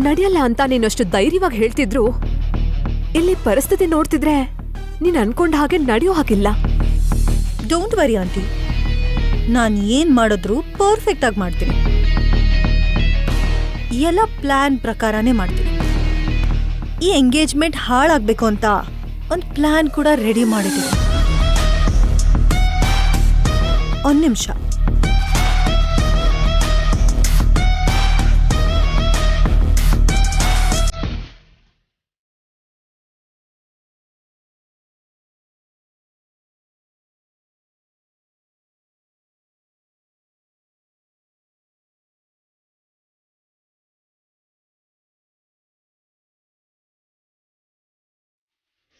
ನಡೆಯಲ್ಲ ಅಂತ ನೀನಷ್ಟು ಧೈರ್ಯವಾಗಿ ಹೇಳ್ತಿದ್ರು ಇಲ್ಲಿ ಪರಿಸ್ಥಿತಿ ನೋಡ್ತಿದ್ರೆ ನೀನ್ ಅನ್ಕೊಂಡ ಹಾಗೆ ನಡೆಯೋ ಹಾಗಿಲ್ಲ. ಡೋಂಟ್ ವರಿ ಆಂಟಿ, ನಾನು ಏನ್ ಮಾಡಿದ್ರು ಪರ್ಫೆಕ್ಟ್ ಆಗಿ ಮಾಡ್ತೀನಿ. ಎಲ್ಲ ಪ್ಲಾನ್ ಪ್ರಕಾರನೇ ಮಾಡ್ತೀನಿ. ಈ ಎಂಗೇಜ್ಮೆಂಟ್ ಹಾಳಾಗ್ಬೇಕು ಅಂತ ಒಂದು ಪ್ಲಾನ್ ಕೂಡ ರೆಡಿ ಮಾಡಿದ್ದೀನಿ. ಒಂದು ನಿಮಿಷ.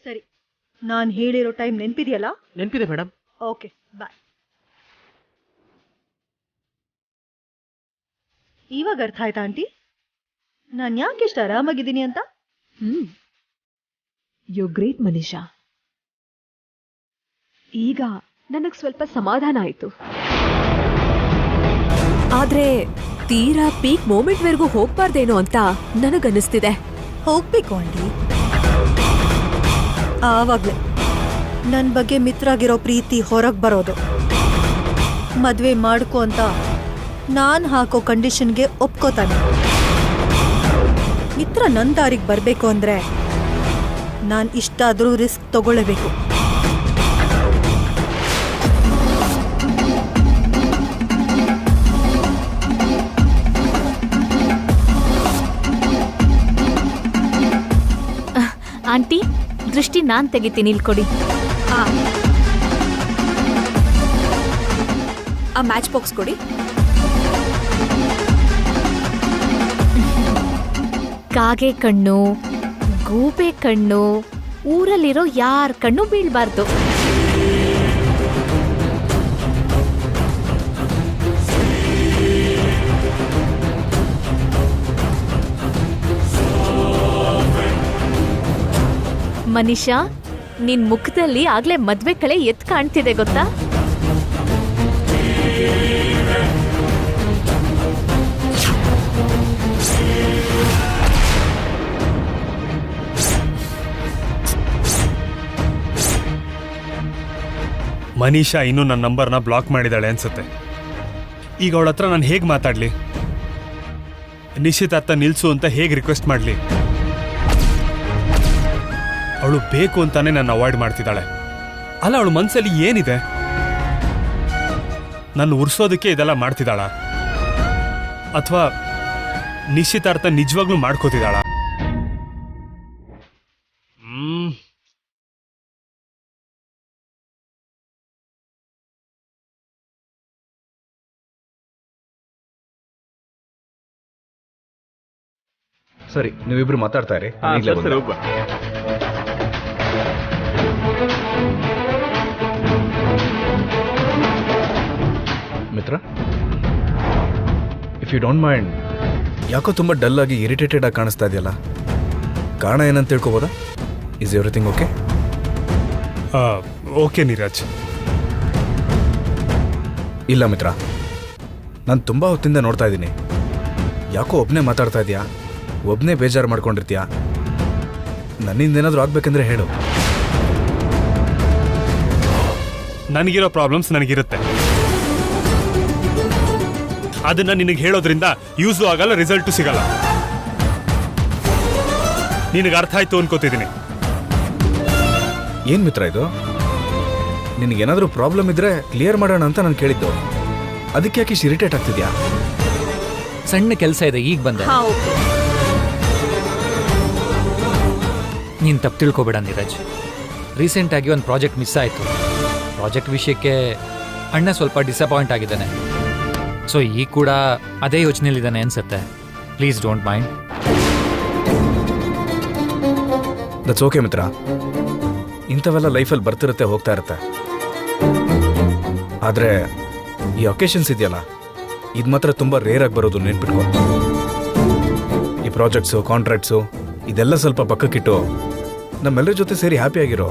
ಸರಿ, ನಾನು ಹೇಳಿರೋ ಟೈಮ್ ನೆನಪಿದೆಯಲ್ಲ? ನೆನಪಿದೆ ಮೇಡಮ್. ಓಕೆ, ಬಾಯ್. ಇವಾಗ ಅರ್ಥ ಆಯ್ತಾ ಆಂಟಿ ನಾನು ಯಾಕೆ ಇಷ್ಟು ಆರಾಮಾಗಿದ್ದೀನಿ ಅಂತ? You great Manisha. ಈಗ ನನಗ್ ಸ್ವಲ್ಪ ಸಮಾಧಾನ ಆಯ್ತು. ಆದ್ರೆ ತೀರಾ ಪೀಕ್ ಮೂಮೆಂಟ್ ವರೆಗೂ ಹೋಗ್ಬಾರ್ದೇನೋ ಅಂತ ನನಗನ್ನಿಸ್ತಿದೆ. ಹೋಗ್ಬೇಕು ಆಂಟಿ. ಆವಾಗ್ಲೇ ನನ್ನ ಬಗ್ಗೆ ಮಿತ್ರಾಗಿರೋ ಪ್ರೀತಿ ಹೊರಗೆ ಬರೋದು. ಮದ್ವೆ ಮಾಡ್ಕೊ ಅಂತ ನಾನು ಹಾಕೋ ಕಂಡೀಷನ್ಗೆ ಒಪ್ಕೋತಾನೆ. ಮಿತ್ರ ನನ್ನ ದಾರಿಗೆ ಬರಬೇಕು ಅಂದ್ರೆ ನಾನು ಇಷ್ಟಾದರೂ ರಿಸ್ಕ್ ತಗೊಳ್ಳೇಬೇಕು. ಆಂಟಿ, ದೃಷ್ಟಿ ನಾನ್ ತೆಗಿತೀನಿ, ಇಲ್ಲಿ ಕೊಡಿ. ಆ ಮ್ಯಾಚ್ ಬಾಕ್ಸ್ ಕೊಡಿ. ಕಾಗೆ ಕಣ್ಣು, ಗೂಬೆ ಕಣ್ಣು, ಊರಲ್ಲಿರೋ ಯಾರ ಕಣ್ಣು ಬೀಳ್ಬಾರ್ದು. ಮನೀಷಾ, ನಿನ್ ಮುಖದಲ್ಲಿ ಆಗ್ಲೇ ಮದ್ವೆ ಕಳೆ ಎತ್ ಕಾಣ್ತಿದೆ ಗೊತ್ತಾ? ಮನೀಷಾ ಇನ್ನೂ ನನ್ನ ನಂಬರ್ನ ಬ್ಲಾಕ್ ಮಾಡಿದಾಳೆ ಅನ್ಸುತ್ತೆ. ಈಗ ಅವಳ ಹತ್ರ ನಾನು ಹೇಗೆ ಮಾತಾಡ್ಲಿ? ನಿಶ್ಚಿತಾರ್ಥ ನಿಲ್ಸು ಅಂತ ಹೇಗೆ ರಿಕ್ವೆಸ್ಟ್ ಮಾಡಲಿ? ಅವಳು ಬೇಕು ಅಂತಾನೆ ನನ್ನ ಅವಾಯ್ಡ್ ಮಾಡ್ತಿದ್ದಾಳೆ. ಅಲ್ಲ, ಅವಳು ಮನಸ್ಸಲ್ಲಿ ಏನಿದೆ? ನನ್ನ ಉರ್ಸೋದಕ್ಕೆ ಇದೆಲ್ಲ ಮಾಡ್ತಿದ್ದಾಳ ಅಥವಾ ನಿಶ್ಚಿತಾರ್ಥ ನಿಜವಾಗ್ಲೂ ಮಾಡ್ಕೋತಿದ್ದಾಳ? ಸರಿ, ನೀವಿಬ್ರು ಮಾತಾಡ್ತಾ ಇರಿ. ಮಿತ್ರ, ಇಫ್ ಯು ಡೋಂಟ್ ಮೈಂಡ್, ಯಾಕೋ ತುಂಬ ಡಲ್ ಆಗಿ ಇರಿಟೇಟೆಡ್ ಆಗಿ ಕಾಣಿಸ್ತಾ ಇದೆಯಲ್ಲ? ಕಾರಣ ಏನಂತ ತಿಳ್ಕೊಬೋದಾ? Is everything okay? Okay Neeraj. ಇಲ್ಲ ಮಿತ್ರ, ನಾನು ತುಂಬ ಹೊತ್ತಿಂದ ನೋಡ್ತಾ ಇದ್ದೀನಿ. ಯಾಕೋ ಒಬ್ಬನೇ ಮಾತಾಡ್ತಾ ಇದೆಯಾ? ಒಬ್ಬನೇ ಬೇಜಾರು ಮಾಡ್ಕೊಂಡಿರ್ತೀಯಾ? ನನ್ನಿಂದೇನಾದರೂ ಆಗ್ಬೇಕಂದ್ರೆ ಹೇಳು. ನನಗಿರೋ ಪ್ರಾಬ್ಲಮ್ಸ್ ನನಗಿರುತ್ತೆ. ಅದನ್ನ ನಿನಗೆ ಹೇಳೋದ್ರಿಂದ ಯೂಸು ಆಗಲ್ಲ, ರಿಸಲ್ಟು ಸಿಗಲ್ಲ. ನಿನಗೆ ಅರ್ಥ ಆಯ್ತು ಅನ್ಕೋತಿದ್ದೀನಿ. ಏನು ಮಿತ್ರ ಇದು? ನಿನಗೇನಾದರೂ ಪ್ರಾಬ್ಲಮ್ ಇದ್ರೆ ಕ್ಲಿಯರ್ ಮಾಡೋಣ ಅಂತ ನಾನು ಕೇಳಿದ್ದು. ಅದಕ್ಕೆ ಯಾಕೆ ಇಷ್ಟು ಇರಿಟೇಟ್ ಆಗ್ತಿದ್ಯಾ? ಸಣ್ಣ ಕೆಲಸ ಇದೆ, ಈಗ ಬಂದೆ. ನೀನು ತಪ್ಪು ತಿಳ್ಕೊಬೇಡ ನೀರಜ್. ರೀಸೆಂಟಾಗಿ ಒಂದು ಪ್ರಾಜೆಕ್ಟ್ ಮಿಸ್ ಆಯಿತು. ಪ್ರಾಜೆಕ್ಟ್ ವಿಷಯಕ್ಕೆ ಅಣ್ಣ ಸ್ವಲ್ಪ ಡಿಸಪಾಯಿಂಟ್ ಆಗಿದ್ದಾನೆ. ಸೊ ಈಗ ಕೂಡ ಅದೇ ಯೋಚನೆಯಲ್ಲಿದ್ದಾನೆ ಅನ್ಸುತ್ತೆ. Please don't mind. That's okay ಮಿತ್ರ. ಇಂಥವೆಲ್ಲ ಲೈಫಲ್ಲಿ ಬರ್ತಿರುತ್ತೆ, ಹೋಗ್ತಾ ಇರುತ್ತೆ. ಆದರೆ ಈ ಒಕೇಶನ್ಸ್ ಇದೆಯಲ್ಲ, ಇದು ಮಾತ್ರ ತುಂಬ ರೇರ್ ಆಗಿ ಬರೋದು, ನೆನ್ಪಿಟ್ಕೊ. ಈ ಪ್ರಾಜೆಕ್ಟ್ಸು, ಕಾಂಟ್ರಾಕ್ಟ್ಸು ಇದೆಲ್ಲ ಸ್ವಲ್ಪ ಪಕ್ಕಕ್ಕಿಟ್ಟು ನಮ್ಮೆಲ್ಲರ ಜೊತೆ ಸೇರಿ ಹ್ಯಾಪಿಯಾಗಿರೋ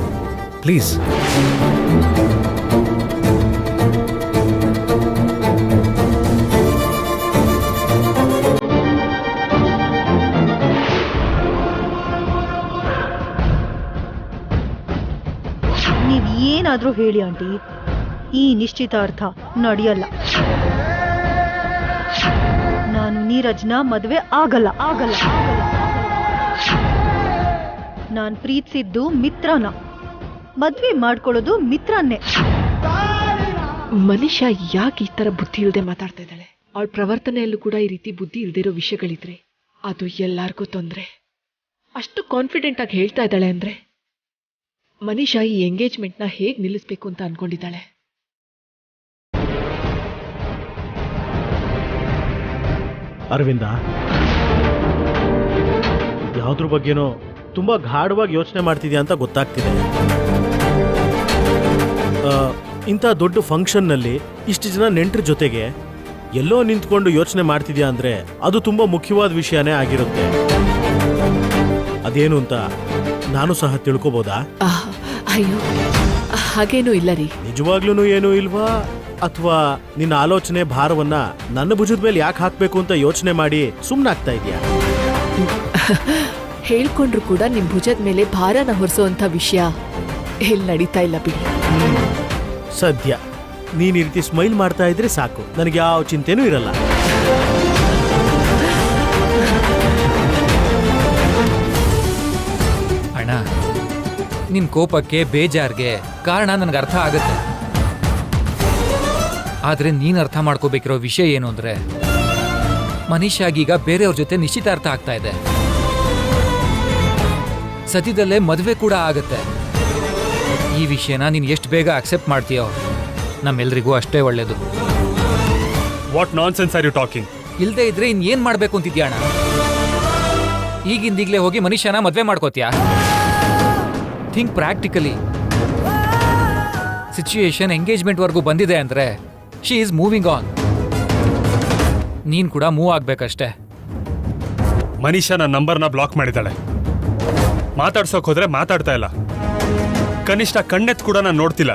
ಪ್ಲೀಸ್. ಏನಾದ್ರೂ ಹೇಳಿ ಆಂಟಿ, ಈ ನಿಶ್ಚಿತಾರ್ಥ ನಡೆಯಲ್ಲ. ನಾನು ನೀರಜ್ನ ಮದುವೆ ಆಗಲ್ಲ. ನಾನ್ ಪ್ರೀತಿಸಿದ್ದು ಮಿತ್ರನ, ಮದ್ವೆ ಮಾಡ್ಕೊಳ್ಳೋದು ಮಿತ್ರನ್ನೇ. ಮನುಷ್ಯ ಯಾಕೆ ಈ ತರ ಬುದ್ಧಿ ಇಲ್ಲದೆ ಮಾತಾಡ್ತಾ ಇದ್ದಾಳೆ? ಅವಳ ಪ್ರವರ್ತನೆಯಲ್ಲೂ ಕೂಡ ಈ ರೀತಿ ಬುದ್ಧಿ ಇಲ್ದಿರೋ ವಿಷಯಗಳಿದ್ರೆ ಅದು ಎಲ್ಲಾರ್ಗೂ ತೊಂದ್ರೆ. ಅಷ್ಟು ಕಾನ್ಫಿಡೆಂಟ್ ಆಗಿ ಹೇಳ್ತಾ ಇದ್ದಾಳೆ ಅಂದ್ರೆ ಮನುಷ್ಯ ಈ ಎಂಗೇಜ್ಮೆಂಟ್ನ ಹೇಗ್ ನಿಲ್ಲಿಸ್ಬೇಕು ಅಂತ ಅನ್ಕೊಂಡಿದ್ದಾಳೆ. ಅರವಿಂದ, ಯಾವ್ದ್ರ ಬಗ್ಗೆನೋ ತುಂಬಾ ಗಾಢವಾಗಿ ಯೋಚನೆ ಮಾಡ್ತಿದ್ಯಾ ಅಂತ ಗೊತ್ತಾಗ್ತಿದೆ. ಇಂಥ ದೊಡ್ಡ ಫಂಕ್ಷನ್ನಲ್ಲಿ ಇಷ್ಟು ಜನ ನೆಂಟರ ಜೊತೆಗೆ ಎಲ್ಲೋ ನಿಂತ್ಕೊಂಡು ಯೋಚನೆ ಮಾಡ್ತಿದ್ಯಾ ಅಂದ್ರೆ ಅದು ತುಂಬಾ ಮುಖ್ಯವಾದ ವಿಷಯನೇ ಆಗಿರುತ್ತೆ. ಅದೇನು ಅಂತ ನಾನು ಸಹ ತಿಳ್ಕೊಬೋದಾ? ಅಯ್ಯೋ, ಹಾಗೇನೂ ಇಲ್ಲ ರೀ. ನಿಜವಾಗ್ಲೂ ಏನೂ ಇಲ್ವಾ? ಅಥವಾ ನಿನ್ನ ಆಲೋಚನೆ ಭಾರವನ್ನ ನನ್ನ ಭುಜದ ಮೇಲೆ ಯಾಕೆ ಹಾಕ್ಬೇಕು ಅಂತ ಯೋಚನೆ ಮಾಡಿ ಸುಮ್ಮನಾಗ್ತಾ ಇದೆಯಾ? ಹೇಳ್ಕೊಂಡ್ರು ಕೂಡ ನಿಮ್ ಭುಜದ ಮೇಲೆ ಭಾರನ ಹೊರಿಸೋಂಥ ವಿಷಯ ಇಲ್ಲಿ ನಡೀತಾ ಇಲ್ಲ ಬಿಡಿ. ಸದ್ಯ ನೀನ್ ಈ ರೀತಿ ಸ್ಮೈಲ್ ಮಾಡ್ತಾ ಇದ್ರೆ ಸಾಕು, ನನಗೆ ಯಾವ ಚಿಂತೆನೂ ಇರಲ್ಲ. ಅಣ್ಣ, ನಿನ್ ಕೋಪಕ್ಕೆ ಬೇಜಾರ್ಗೆ ಕಾರಣ ನನಗೆ ಅರ್ಥ ಆಗುತ್ತೆ. ಆದ್ರೆ ನೀನ್ ಅರ್ಥ ಮಾಡ್ಕೋಬೇಕಿರೋ ವಿಷಯ ಏನು ಅಂದ್ರೆ, ಮನುಷ್ಯಾಗೀಗ ಬೇರೆಯವ್ರ ಜೊತೆ ನಿಶ್ಚಿತಾರ್ಥ ಆಗ್ತಾ ಇದೆ. ಸದ್ಯದಲ್ಲೇ ಮದುವೆ ಕೂಡ ಆಗತ್ತೆ. ಈ ವಿಷಯನ ನೀನ್ ಎಷ್ಟು ಬೇಗ ಅಕ್ಸೆಪ್ಟ್ ಮಾಡ್ತೀಯೋ ನಮ್ಮೆಲ್ರಿಗೂ ಅಷ್ಟೇ ಒಳ್ಳೇದು. What nonsense are you talking? ಇಲ್ದೇ ಇದ್ರೆ ಏನ್ ಮಾಡ್ಬೇಕು ಅಂತಿದ್ಯಾ ಅಣ್ಣ? ಈಗಿಂದೀಗ್ಲೇ ಹೋಗಿ ಮನುಷ್ಯನ ಮದ್ವೆ ಮಾಡ್ಕೋತೀಯಾ? Think practically. ಸಿಚುಯೇಷನ್ ಎಂಗೇಜ್ಮೆಂಟ್ ವರ್ಗೂ ಬಂದಿದೆ ಅಂದ್ರೆ ಶಿ ಈಸ್ ಮೂವಿಂಗ್ ಆನ್. ನೀನ್ ಕೂಡ ಮೂವ್ ಆಗ್ಬೇಕಷ್ಟೇ. ಮನೀಷಾ ನನ್ನ ನಂಬರ್ನ ಬ್ಲಾಕ್ ಮಾಡಿದ್ದಾಳೆ. ಮಾತಾಡ್ಸೋಕ್ ಹೋದ್ರೆ ಮಾತಾಡ್ತಾ ಇಲ್ಲ. ಕನಿಷ್ಠ ಕಣ್ಣೆತ್ ಕೂಡ ನಾನು ನೋಡ್ತಿಲ್ಲ.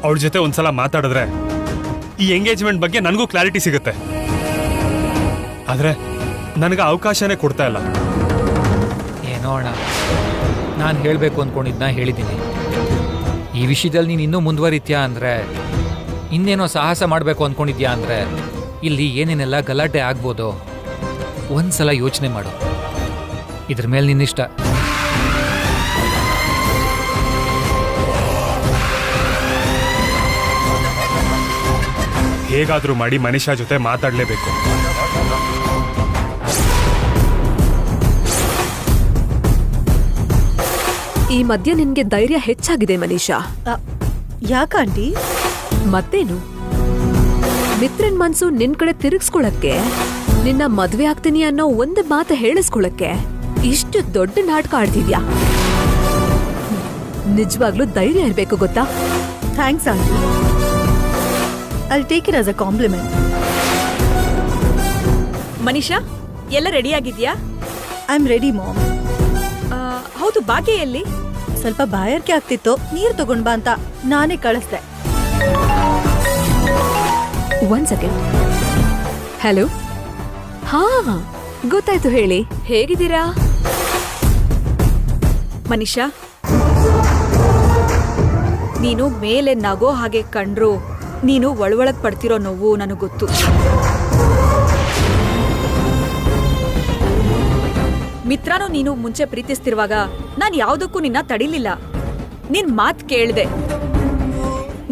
ಅವಳ ಜೊತೆ ಒಂದ್ಸಲ ಮಾತಾಡಿದ್ರೆ ಈ ಎಂಗೇಜ್ಮೆಂಟ್ ಬಗ್ಗೆ ನನಗೂ ಕ್ಲಾರಿಟಿ ಸಿಗುತ್ತೆ. ಆದ್ರೆ ನನಗೆ ಅವಕಾಶನೇ ಕೊಡ್ತಾ ಇಲ್ಲ. ಏನೋ ಅಣ್ಣ, ನಾನು ಹೇಳಬೇಕು ಅಂದ್ಕೊಂಡಿದ್ನ ಹೇಳಿದ್ದೀನಿ. ಈ ವಿಷಯದಲ್ಲಿ ನೀನು ಇನ್ನೂ ಮುಂದುವರಿತ್ಯಾ ಅಂದರೆ, ಇನ್ನೇನೋ ಸಾಹಸ ಮಾಡಬೇಕು ಅಂದ್ಕೊಂಡಿದ್ಯಾ ಅಂದರೆ ಇಲ್ಲಿ ಏನೇನೆಲ್ಲ ಗಲಾಟೆ ಆಗ್ಬೋದೋ ಒಂದ್ಸಲ ಯೋಚನೆ ಮಾಡು. ಇದ್ರ ಮೇಲೆ ನಿನ್ನಿಷ್ಟ. ಹೇಗಾದ್ರೂ ಮಾಡಿ ಮನೀಷಾ ಜೊತೆ ಮಾತಾಡಲೇಬೇಕು. ಈ ಮಧ್ಯ ನಿನ್ಗೆ ಧೈರ್ಯ ಹೆಚ್ಚಾಗಿದೆ ಮನೀಷಾ. ಯಾಕಂಟಿ? ಮತ್ತೇನು, ಮಿತ್ರನ್ ಮನ್ಸು ನಿನ್ ಕಡೆ ತಿರುಗಿಸ್ಕೊಳಕ್ಕೆ, ನಿನ್ನ ಮದ್ವೆ ಆಗ್ತೀನಿ ಅನ್ನೋ ಒಂದು ಮಾತು ಹೇಳಿಸ್ಕೊಳಕ್ಕೆ ಇಷ್ಟು ದೊಡ್ಡ ನಾಟಕ ಆಡ್ತಿದ್ಯಾ? ನಿಜವಾಗ್ಲೂ ಧೈರ್ಯ ಇರ್ಬೇಕು ಗೊತ್ತಾ? Thanks aunty. I'll take it as a compliment. Manisha, ಎಲ್ಲ ರೆಡಿ ಆಗಿದ್ಯಾ? I'm ready, mom. ಹೌದು, ಭಾಗ್ಯ ಎಲ್ಲಿ? ಸ್ವಲ್ಪ ಬಾಯಾರಿಕೆ ಆಗ್ತಿತ್ತು, ನೀರ್ ತಗೊಂಡ್ ಬಾ ಅಂತ ನಾನೇ ಕಳಿಸ್ದೆ. ಒಂದ್ ಸೆಕೆಂಡ್. ಹಲೋ. ಹಾ, ಗೊತ್ತಾಯ್ತು, ಹೇಳಿ. ಹೇಗಿದ್ದೀರಾ? ಮನೀಷಾ, ನೀನು ಮೇಲೆ ನಗೋ ಹಾಗೆ ಕಂಡ್ರು ನೀನು ಒಳೊಳಗ್ ಪಡ್ತಿರೋ ನೋವು ನನಗೆ ಗೊತ್ತು. ಮಿತ್ರನೂ ನೀನು ಮುಂಚೆ ಪ್ರೀತಿಸ್ತಿರುವಾಗ ನಾನು ಯಾವುದಕ್ಕೂ ನಿನ್ನ ತಡಿಲಿಲ್ಲ. ನಿನ್ ಮಾತ್ ಕೇಳ್ದೆ,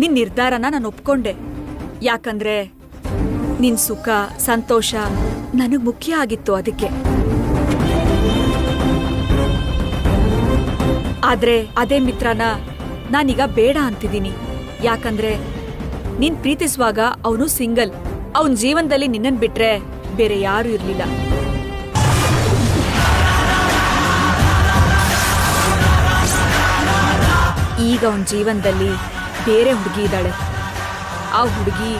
ನಿನ್ ನಿರ್ಧಾರನ ನಾನು ಒಪ್ಕೊಂಡೆ. ಯಾಕಂದ್ರೆ ನಿನ್ ಸುಖ ಸಂತೋಷ ನನಗ್ ಮುಖ್ಯ ಆಗಿತ್ತು. ಅದಕ್ಕೆ ಆದ್ರೆ ಅದೇ ಮಿತ್ರನ ನಾನೀಗ ಬೇಡ ಅಂತಿದ್ದೀನಿ. ಯಾಕಂದ್ರೆ ನೀನ್ ಪ್ರೀತಿಸುವಾಗ ಅವನು ಸಿಂಗಲ್. ಅವನ್ ಜೀವನದಲ್ಲಿ ನಿನ್ನನ್ ಬಿಟ್ರೆ ಬೇರೆ ಯಾರು ಇರ್ಲಿಲ್ಲ. ಈಗ ಅವನ ಜೀವನದಲ್ಲಿ ಬೇರೆ ಹುಡುಗಿ ಇದ್ದಾಳೆ. ಆ ಹುಡುಗಿ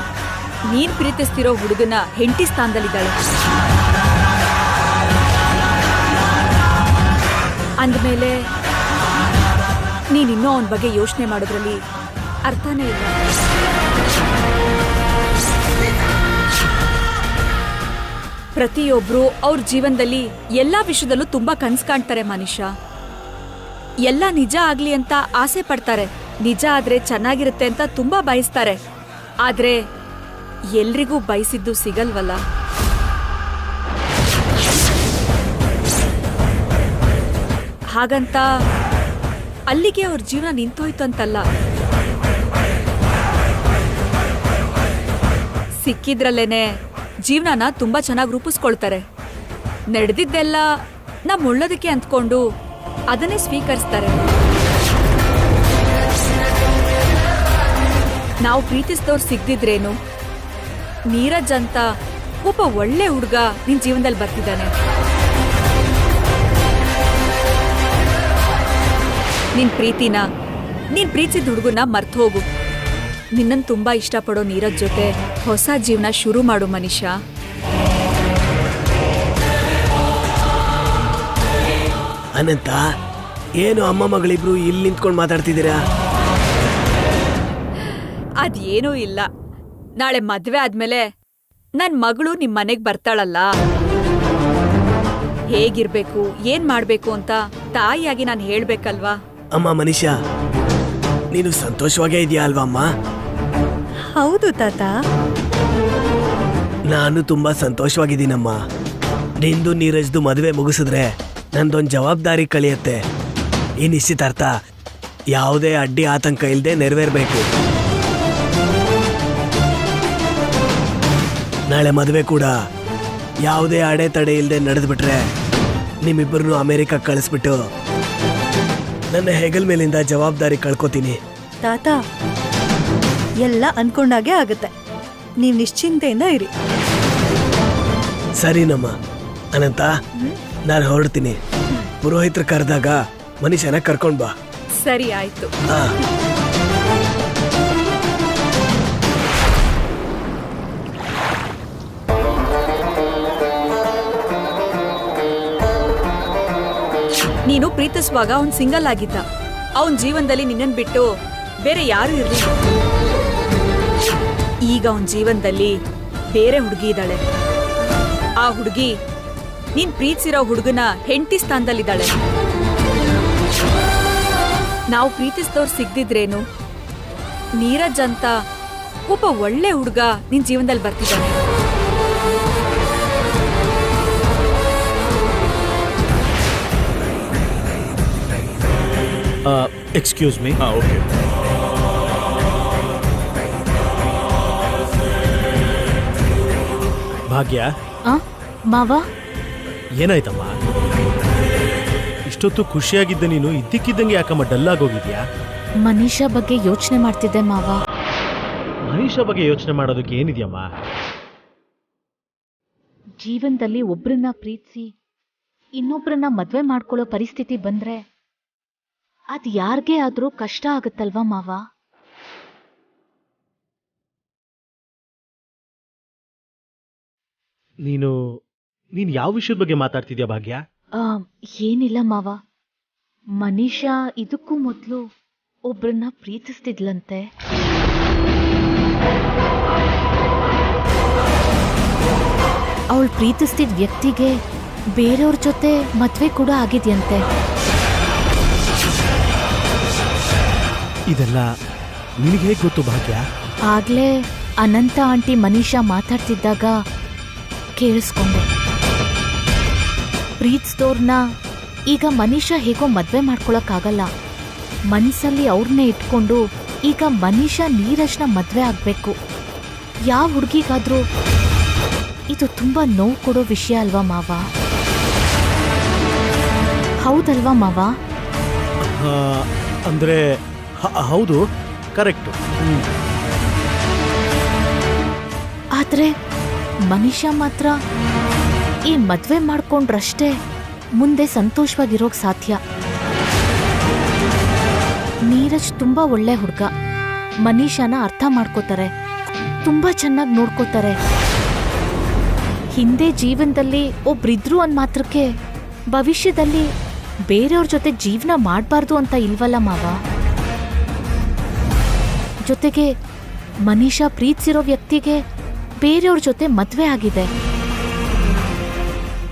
ನೀನ್ ಪ್ರೀತಿಸ್ತಿರೋ ಹುಡುಗನ ಹೆಂಡತಿ ಸ್ಥಾನದಲ್ಲಿದ್ದಾಳೆ. ಅಂದ್ಮೇಲೆ ನೀನಿನ್ನೂ ಅವನ ಬಗ್ಗೆ ಯೋಚನೆ ಮಾಡೋದ್ರಲ್ಲಿ ಅರ್ಥನೇ ಇಲ್ಲ. ಪ್ರತಿಯೊಬ್ರು ಅವ್ರ ಜೀವನದಲ್ಲಿ ಎಲ್ಲಾ ವಿಷಯದಲ್ಲೂ ತುಂಬಾ ಕನ್ಸು ಕಾಣ್ತಾರೆ ಮನುಷ್ಯ. ಎಲ್ಲ ನಿಜ ಆಗ್ಲಿ ಅಂತ ಆಸೆ ಪಡ್ತಾರೆ. ನಿಜ ಆದ್ರೆ ಚೆನ್ನಾಗಿರುತ್ತೆ ಅಂತ ತುಂಬಾ ಬಯಸ್ತಾರೆ. ಆದ್ರೆ ಎಲ್ರಿಗೂ ಬಯಸಿದ್ದು ಸಿಗಲ್ವಲ್ಲ. ಹಾಗಂತ ಅಲ್ಲಿಗೆ ಅವ್ರ ಜೀವನ ನಿಂತೋಯ್ತು ಅಂತಲ್ಲ. ಸಿಕ್ಕಿದ್ರಲ್ಲೇನೆ ಜೀವನನ ತುಂಬಾ ಚೆನ್ನಾಗಿ ರೂಪಿಸ್ಕೊಳ್ತಾರೆ. ನಡೆದಿದ್ದೆಲ್ಲ ನಮ್ಮ ಒಳ್ಳೋದಕ್ಕೆ ಅಂದ್ಕೊಂಡು ಅದನ್ನೇ ಸ್ವೀಕರಿಸ್ತಾರೆ. ನಾವು ಪ್ರೀತಿಸಿದವ್ರು ಸಿಗ್ದಿದ್ರೇನು, ನೀರಜ್ ಅಂತ ಒಬ್ಬ ಒಳ್ಳೆ ಹುಡುಗ ನಿನ್ ಜೀವನದಲ್ಲಿ ಬರ್ತಿದ್ದಾನೆ. ನಿನ್ ಪ್ರೀತಿನ, ನೀನ್ ಪ್ರೀತಿಸಿದ ಹುಡುಗನ ಮರ್ತು ಹೋಗು. ನಿನ್ನನ್ನು ತುಂಬಾ ಇಷ್ಟಪಡೋ ನೀರಜ್ ಜೊತೆ ಹೊಸ ಜೀವನ ಶುರು ಮಾಡು ಮನೀಷಾ. ಅನಂತ, ಏನು ಅಮ್ಮ ಮಗಳಿಬ್ರು ಇಲ್ಲಿ ನಿಂತ್ಕೊಂಡು ಮಾತಾಡ್ತಿದ್ದೀರಾ? ಅದೇನೂ ಇಲ್ಲ. ನಾಳೆ ಮದ್ವೆ ಆದ್ಮೇಲೆ ನನ್ ಮಗಳು ನಿಮ್ ಮನೆಗ್ ಬರ್ತಾಳಲ್ಲ, ಹೇಗಿರ್ಬೇಕು ಏನ್ ಮಾಡ್ಬೇಕು ಅಂತ ತಾಯಿಯಾಗಿ ನಾನು ಹೇಳ್ಬೇಕಲ್ವಾ? ಅಮ್ಮ ಮನೀಷಾ, ನೀನು ಸಂತೋಷವಾಗೇ ಇದೆಯಾ ಅಲ್ವಾ ಅಮ್ಮ? ಹೌದು ತಾತ. ನಾನು ತುಂಬಾ ಸಂತೋಷವಾಗಿದ್ದೀನಮ್ಮ. ನಿಂದು ನೀರಜ್ದು ಮದುವೆ ಮುಗಿಸಿದ್ರೆ ನಂದೊಂದು ಜವಾಬ್ದಾರಿ ಕಳಿಯತ್ತೆ. ಈ ನಿಶ್ಚಿತಾರ್ಥ ಯಾವುದೇ ಅಡ್ಡಿ ಆತಂಕ ಇಲ್ಲದೆ ನೆರವೇರ್ಬೇಕು. ನಾಳೆ ಮದುವೆ ಕೂಡ ಯಾವುದೇ ಅಡೆತಡೆ ಇಲ್ಲದೆ ನಡೆದ್ಬಿಟ್ರೆ ನಿಮ್ಮಿಬ್ಬರನ್ನು ಅಮೆರಿಕ ಕಳಿಸ್ಬಿಟ್ಟು ನನ್ನ ಹೆಗಲ್ ಮೇಲಿಂದ ಜವಾಬ್ದಾರಿ ಕಳ್ಕೊತೀನಿ. ತಾತ, ಎಲ್ಲ ಅನ್ಕೊಂಡಾಗೆ ಆಗುತ್ತೆ. ನೀವು ನಿಶ್ಚಿಂತೆಯಿಂದ ಇರಿ. ಸರಿನಮ್ಮ. ಅನಂತ, ನಾನು ಹೊರಡ್ತೀನಿ. ಪುರೋಹಿತರು ಕರೆದಾಗ ಮನುಷ್ಯನ ಕರ್ಕೊಂಡ್ ಬಾ. ಸರಿ ಆಯ್ತು. ನೀನು ಪ್ರೀತಿಸುವಾಗ ಅವನ್ ಸಿಂಗಲ್ ಆಗಿದ್ದ. ಅವನ್ ಜೀವನದಲ್ಲಿ ನಿನ್ನನ್ ಬಿಟ್ಟು ಬೇರೆ ಯಾರು ಇರ್ಲಿಲ್ಲ. ಈಗ ಅವನ್ ಜೀವನದಲ್ಲಿ ಬೇರೆ ಹುಡುಗಿ ಇದ್ದಾಳೆ. ಆ ಹುಡುಗಿ ನೀನ್ ಪ್ರೀತಿಸಿರೋ ಹುಡುಗನ ಹೆಂಡತಿ ಸ್ಥಾನದಲ್ಲಿದ್ದಾಳೆ. ನಾವು ಪ್ರೀತಿಸಿದವ್ರು ಸಿಗ್ದಿದ್ರೇನು, ನೀರಜ್ ಅಂತ ಒಬ್ಬ ಒಳ್ಳೆ ಹುಡುಗ ನಿನ್ ಜೀವನದಲ್ಲಿ ಬರ್ತಿದ್ದಾನೆ. Excuse me. ಓಕೆ. ಭಾಗ್ಯ, ಮಾವ ಏನಾಯ್ತಮ್ಮ? ಇಷ್ಟೊತ್ತು ಖುಷಿಯಾಗಿದ್ದ ನೀನು ಇದ್ದಕ್ಕಿದ್ದಂಗೆ ಯಾಕಮ್ಮ ಡಲ್ ಆಗೋಗಿದ್ಯಾ? ಮನೀಷಾ ಬಗ್ಗೆ ಯೋಚನೆ ಮಾಡ್ತಿದ್ದೆ ಮಾವ. ಮನೀಷಾ ಬಗ್ಗೆ ಯೋಚನೆ ಮಾಡೋದಕ್ಕೆ ಏನಿದೆಯಮ್ಮ? ಜೀವನದಲ್ಲಿ ಒಬ್ರನ್ನ ಪ್ರೀತಿಸಿ ಇನ್ನೊಬ್ರನ್ನ ಮದ್ವೆ ಮಾಡ್ಕೊಳ್ಳೋ ಪರಿಸ್ಥಿತಿ ಬಂದ್ರೆ ಅದ್ ಯಾರ್ಗೇ ಆದ್ರೂ ಕಷ್ಟ ಆಗುತ್ತಲ್ವಾ ಮಾವ? ನೀನು ಯಾವ ವಿಷಯದ ಬಗ್ಗೆ ಮಾತಾಡ್ತಿದ್ಯಾ ಭಾಗ್ಯ? ಏನಿಲ್ಲ ಮಾವ. ಮನೀಷಾ ಇದಕ್ಕೂ ಮೊದಲು ಒಬ್ರನ್ನ ಪ್ರೀತಿಸ್ತಿದ್ಲಂತೆ. ಅವಳು ಪ್ರೀತಿಸ್ತಿದ್ ವ್ಯಕ್ತಿಗೆ ಬೇರೆಯವ್ರ ಜೊತೆ ಮದ್ವೆ ಕೂಡ ಆಗಿದ್ಯಂತೆ. ಇದೆಲ್ಲ ನಿನಗೆ ಹೇಗೆ ಗೊತ್ತು ಭಾಗ್ಯ? ಆಗ್ಲೇ ಅನಂತ ಆಂಟಿ ಮನೀಷಾ ಮಾತಾಡ್ತಿದ್ದಾಗ ಕೇಳಿಸ್ಕೊಂಡೆ. ಪ್ರೀತಿಸ್ದೋರ್ನ ಈಗ ಮನೀಷಾ ಹೇಗೋ ಮದ್ವೆ ಮಾಡ್ಕೊಳಕ್ಕಾಗಲ್ಲ. ಮನಸ್ಸಲ್ಲಿ ಅವ್ರನ್ನೇ ಇಟ್ಕೊಂಡು ಈಗ ಮನೀಷಾ ನೀರಜ್ನ ಮದ್ವೆ ಆಗ್ಬೇಕು. ಯಾವ ಹುಡುಗಿಗಾದ್ರೂ ಇದು ತುಂಬಾ ನೋವು ಕೊಡೋ ವಿಷಯ ಅಲ್ವಾ ಮಾವ? ಹೌದಲ್ವಾ ಮಾವ? ಅಂದ್ರೆ ಹೌದು, ಕರೆಕ್ಟ್. ಆದ್ರೆ ಮನೀಷಾ ಮಾತ್ರ ಈ ಮದ್ವೆ ಮಾಡ್ಕೊಂಡ್ರಷ್ಟೇ ಮುಂದೆ ಸಂತೋಷವಾಗಿರೋಕ್ ಸಾಧ್ಯ. ನೀರಜ್ ತುಂಬಾ ಒಳ್ಳೆ ಹುಡುಗ. ಮನೀಷಾನ ಅರ್ಥ ಮಾಡ್ಕೋತಾರೆ, ತುಂಬಾ ಚೆನ್ನಾಗಿ ನೋಡ್ಕೋತಾರೆ. ಹಿಂದೆ ಜೀವನದಲ್ಲಿ ಒಬ್ರಿದ್ರು ಅಂದ್ ಮಾತ್ರಕ್ಕೆ ಭವಿಷ್ಯದಲ್ಲಿ ಬೇರೆಯವ್ರ ಜೊತೆ ಜೀವನ ಮಾಡಬಾರ್ದು ಅಂತ ಇಲ್ವಲ್ಲ ಮಾವ? ಜೊತೆಗೆ ಮನೀಷಾ ಪ್ರೀತಿಸಿರೋ ವ್ಯಕ್ತಿಗೆ ಬೇರೆಯವ್ರ ಜೊತೆ ಮದ್ವೆ ಆಗಿದೆ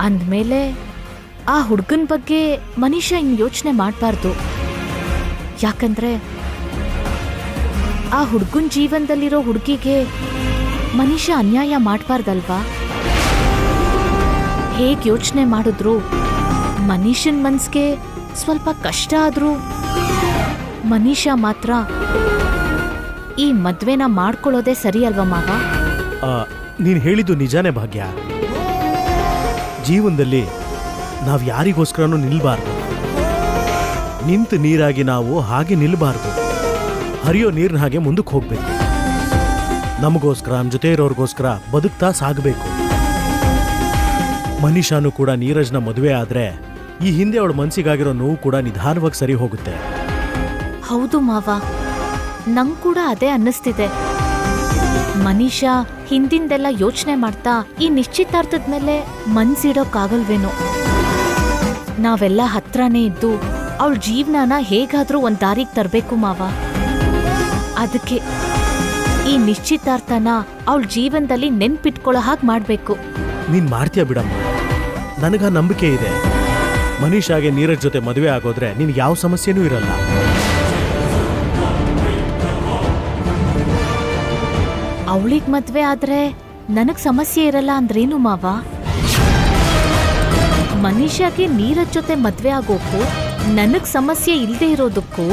ಅಂದ್ಮೇಲೆ ಆ ಹುಡುಗನ ಬಗ್ಗೆ ಮನೀಷಾ ಇನ್ನು ಯೋಚನೆ ಮಾಡಬಾರ್ದು. ಯಾಕಂದ್ರೆ ಆ ಹುಡ್ಗನ್ ಜೀವನದಲ್ಲಿರೋ ಹುಡುಗಿಗೆ ಮನುಷ್ಯ ಅನ್ಯಾಯ ಮಾಡಬಾರ್ದಲ್ವಾ? ಹೇಗ್ ಯೋಚನೆ ಮಾಡಿದ್ರು ಮನುಷ್ಯನ್ ಮನ್ಸ್ಗೆ ಸ್ವಲ್ಪ ಕಷ್ಟ ಆದ್ರೂ ಮನುಷ್ಯ ಮಾತ್ರ ಈ ಮದ್ವೆನ ಮಾಡ್ಕೊಳ್ಳೋದೇ ಸರಿ ಅಲ್ವಾ ಮಾವ? ನೀನು ಹೇಳಿದ್ದು ನಿಜಾನೇ ಭಾಗ್ಯ. ಜೀವನದಲ್ಲಿ ನಾವು ಯಾರಿಗೋಸ್ಕರನೂ ನಿಲ್ಬಾರ್ದು. ನಿಂತು ನೀರಾಗಿ ನಾವು ಹಾಗೆ ನಿಲ್ಬಾರ್ದು. ಹರಿಯೋ ನೀರಿನ ಹಾಗೆ ಮುಂದಕ್ಕೆ ಹೋಗ್ಬೇಕು. ನಮಗೋಸ್ಕರ ನಮ್ಮ ಜೊತೆ ಇರೋರ್ಗೋಸ್ಕರ ಬದುಕ್ತಾ ಸಾಗಬೇಕು. ಮನೀಷಾನು ಕೂಡ ನೀರಜ್ನ ಮದುವೆ ಆದ್ರೆ ಈ ಹಿಂದೆ ಅವಳ ಮನ್ಸಿಗಾಗಿರೋ ನೋವು ಕೂಡ ನಿಧಾನವಾಗಿ ಸರಿ ಹೋಗುತ್ತೆ. ಹೌದು ಮಾವ, ನಂಗ್ ಕೂಡ ಅದೇ ಅನ್ನಿಸ್ತಿದೆ. ಮನೀಷಾ ಹಿಂದಿಂದೆಲ್ಲ ಯೋಚನೆ ಮಾಡ್ತಾ ಈ ನಿಶ್ಚಿತಾರ್ಥದ ಮೇಲೆ ಮನ್ಸಿಡೋಕ್ಕಾಗಲ್ವೇನೋ. ನಾವೆಲ್ಲ ಹತ್ರನೇ ಇದ್ದು ಅವಳ ಜೀವನನ ಹೇಗಾದ್ರೂ ಒಂದ್ ದಾರಿಗೆ ತರಬೇಕು ಮಾವ. ಅದಕ್ಕೆ ಈ ನಿಶ್ಚಿತಾರ್ಥನ ಅವಳ ಜೀವನದಲ್ಲಿ ನೆನ್ಪಿಟ್ಕೊಳ್ಳೋ ಹಾಗೆ ಮಾಡ್ಬೇಕು. ನೀನ್ ಮಾಡ್ತೀಯ ಬಿಡಮ್ಮ, ನನಗ ನಂಬಿಕೆ ಇದೆ. ಮನೀಷಾಗೆ ನೀರಜ್ ಜೊತೆ ಮದುವೆ ಆಗೋದ್ರೆ ನಿನ್ಗೆ ಯಾವ ಸಮಸ್ಯೆನೂ ಇರಲ್ಲ. ಅವಳಿಗೆ ಮದ್ವೆ ಆದ್ರೆ ನನಗ್ ಸಮಸ್ಯೆ ಇರಲ್ಲ ಅಂದ್ರೇನು ಮಾವ? ಮನೀಷಾಗೆ ನೀರಜ್ ಜೊತೆ ಮದ್ವೆ ಆಗೋಕ್ಕೂ ನನಗ್ ಸಮಸ್ಯೆ ಇಲ್ಲದೆ ಇರೋದಕ್ಕೂ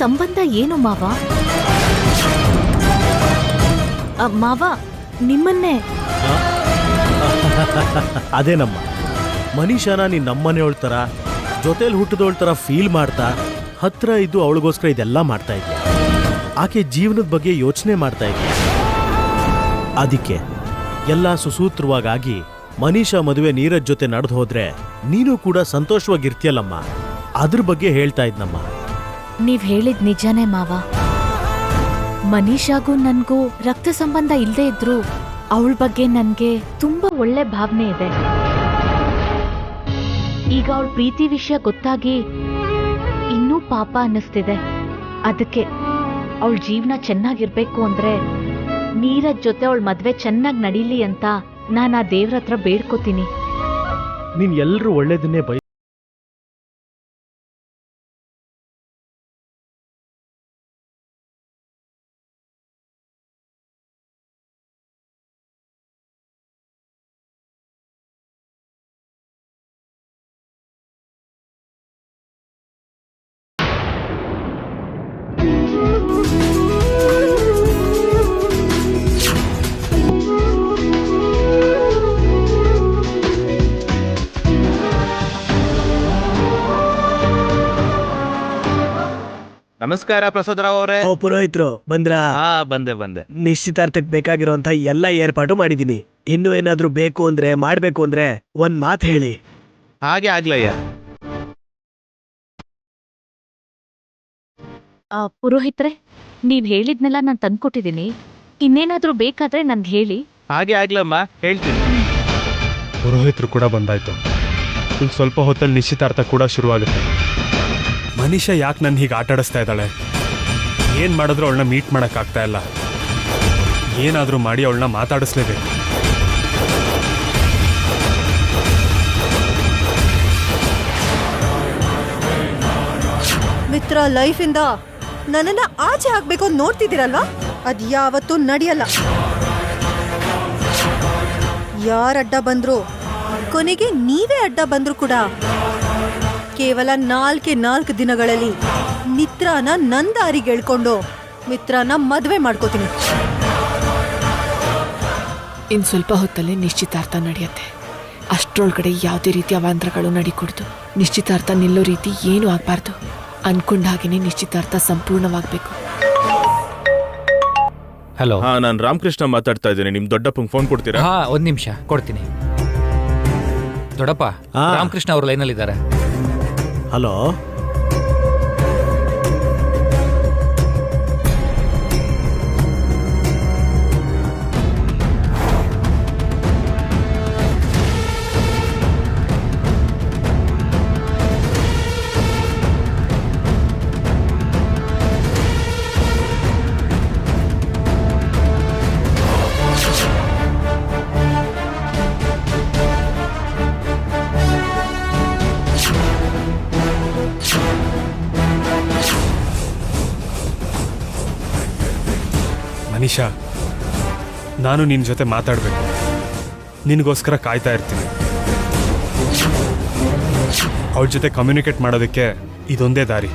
ಸಂಬಂಧ ಏನು ಮಾವ? ಮಾವ ನಿಮ್ಮನ್ನೇ. ಅದೇನಮ್ಮ, ಮನೀಷಾನ ನೀನ್ ನಮ್ಮನೆಯವಳ ಥರ ಜೊತೆಲಿ ಹುಟ್ಟಿದವಳ ಥರ ಫೀಲ್ ಮಾಡ್ತಾ ಹತ್ರ ಇದ್ದು ಅವಳಿಗೋಸ್ಕರ ಇದೆಲ್ಲ ಮಾಡ್ತಾ ಇದೆಯಾ. ಆಕೆ ಜೀವನದ ಬಗ್ಗೆ ಯೋಚನೆ ಮಾಡ್ತಾ ಇದೆಯಾ. ಅದಕ್ಕೆ ಎಲ್ಲ ಸುಸೂತ್ರವಾಗಿ ಮನೀಷಾ ಮದುವೆ ನೀರಜ್ ಜೊತೆ ನಡೆದು ಹೋದ್ರೆ ನೀನು ಕೂಡ ಸಂತೋಷವಾಗಿರ್ತೀಯಲ್ಲಮ್ಮ. ಅದ್ರ ಬಗ್ಗೆ ಹೇಳ್ತಾ ಇದ್ನಮ್ಮ. ನೀವ್ ಹೇಳಿದ್ ನಿಜಾನೇ ಮಾವ. ಮನೀಷಾಗೂ ನನ್ಗೂ ರಕ್ತ ಸಂಬಂಧ ಇಲ್ಲದೆ ಇದ್ರು ಅವಳ ಬಗ್ಗೆ ನನ್ಗೆ ತುಂಬಾ ಒಳ್ಳೆ ಭಾವನೆ ಇದೆ. ಈಗ ಅವಳ ಪ್ರೀತಿ ವಿಷಯ ಗೊತ್ತಾಗಿ ಇನ್ನೂ ಪಾಪ ಅನ್ನಿಸ್ತಿದೆ. ಅದಕ್ಕೆ ಅವಳ ಜೀವನ ಚೆನ್ನಾಗಿರ್ಬೇಕು ಅಂದ್ರೆ ನೀರಜ್ ಜೊತೆ ಅವಳ ಮದ್ವೆ ಚೆನ್ನಾಗಿ ನಡೀಲಿ ಅಂತ ನಾನು ಆ ದೇವ್ರ ಹತ್ರ ಬೇಡ್ಕೋತೀನಿ. ನೀನ್ ಎಲ್ರೂ ಒಳ್ಳೇದನ್ನೇ ಬೈ. ನಮಸ್ಕಾರ ಪ್ರಸಾದರಾವ್ ಅವರೇ. ಪುರೋಹಿತರು ಬಂದ್ರ? ಬಂದೆ. ನಿಶ್ಚಿತಾರ್ಥಕ್ಕೆ ಬೇಕಾಗಿರುವಂತ ಎಲ್ಲ ಏರ್ಪಾಟು ಮಾಡಿದೀನಿ. ಇನ್ನು ಏನಾದ್ರೂ ಬೇಕು ಅಂದ್ರೆ ಮಾಡ್ಬೇಕು ಅಂದ್ರೆ ಒಂದ್ ಮಾತು ಹೇಳಿ. ಹಾಗೆ ಆಗ್ಲಯ್ಯ. ಪುರೋಹಿತ್ರೆ, ನೀವ್ ಹೇಳಿದ್ನೆಲ್ಲ ನಾನು ತಂದ್ಕೊಟ್ಟಿದ್ದೀನಿ. ಇನ್ನೇನಾದ್ರೂ ಬೇಕಾದ್ರೆ ನನ್ಗೆ ಹೇಳಿ. ಹಾಗೆ ಆಗ್ಲಮ್ಮ, ಹೇಳ್ತೀನಿ. ಪುರೋಹಿತರು ಕೂಡ ಬಂದಾಯ್ತು. ಇನ್ನು ಸ್ವಲ್ಪ ಹೊತ್ತಲ್ಲಿ ನಿಶ್ಚಿತಾರ್ಥ ಕೂಡ ಶುರುವಾಗುತ್ತೆ. ಮನೀಷಾ ಯಾಕೆ ನನ್ನ ಹೀಗೆ ಆಟಾಡಿಸ್ತಾ ಇದ್ದಾಳೆ? ಏನು ಮಾಡಿದ್ರು ಅವಳನ್ನ ಮೀಟ್ ಮಾಡೋಕ್ಕಾಗ್ತಾ ಇಲ್ಲ. ಏನಾದರೂ ಮಾಡಿ ಅವಳನ್ನ ಮಾತಾಡಿಸ್ಲೇಬೇಕು. ಮಿತ್ರ ಲೈಫಿಂದ ನನ್ನನ್ನ ಆಚೆ ಹಾಕ್ಬೇಕು ಅಂತ ನೋಡ್ತಿದ್ದೀರಲ್ವಾ? ಅದ್ ಯಾವತ್ತೂ ನಡೆಯಲ್ಲ. ಯಾರ ಅಡ್ಡ ಬಂದ್ರು, ಕೊನೆಗೆ ನೀವೇ ಅಡ್ಡ ಬಂದ್ರು ಕೂಡ ಕೇವಲ 4 ದಿನಗಳಲ್ಲಿ ಮಿತ್ರನ ನನ್ನ ದಾರಿಗೆ ಎಳ್ಕೊಂಡು ಮಿತ್ರನ ಮದುವೆ ಮಾಡ್ಕೋತೀನಿ. ಇನ್ನು ಸ್ವಲ್ಪ ಹೊತ್ತಲ್ಲೇ ನಿಶ್ಚಿತಾರ್ಥ ನಡೆಯುತ್ತೆ. ಅಷ್ಟರೊಳಗಡೆ ಯಾವುದೇ ರೀತಿಯ ಅವಾಂತರಗಳು ನಡಿಕೊಡ್ದು. ನಿಶ್ಚಿತಾರ್ಥ ನಿಲ್ಲೋ ರೀತಿ ಏನೂ ಆಗಬಾರ್ದು. ಅನ್ಕೊಂಡ ಹಾಗೇನೆ ನಿಶ್ಚಿತಾರ್ಥ ಸಂಪೂರ್ಣವಾಗಬೇಕು. ಹಲೋ. ನಾನು ರಾಮಕೃಷ್ಣ ಮಾತಾಡ್ತಾ ಇದ್ದೀನಿ. ನಿಮ್ ದೊಡ್ಡಪ್ಪಂಗೆ ಫೋನ್ ಕೊಡ್ತೀರಾ? ಒಂದ್ ನಿಮಿಷ ಕೊಡ್ತೀನಿ. ದೊಡ್ಡಪ್ಪ, ರಾಮಕೃಷ್ಣ ಅವರು ಲೈನಲ್ಲಿದ್ದಾರೆ. ಹಲೋ. ಮನೀಷಾ, ನಾನು ನಿನ್ನ ಜೊತೆ ಮಾತಾಡಬೇಕು. ನಿನಗೋಸ್ಕರ ಕಾಯ್ತಾ ಇರ್ತೀನಿ. ಅವಳ ಜೊತೆ ಕಮ್ಯುನಿಕೇಟ್ ಮಾಡೋದಕ್ಕೆ ಇದೊಂದೇ ದಾರಿ.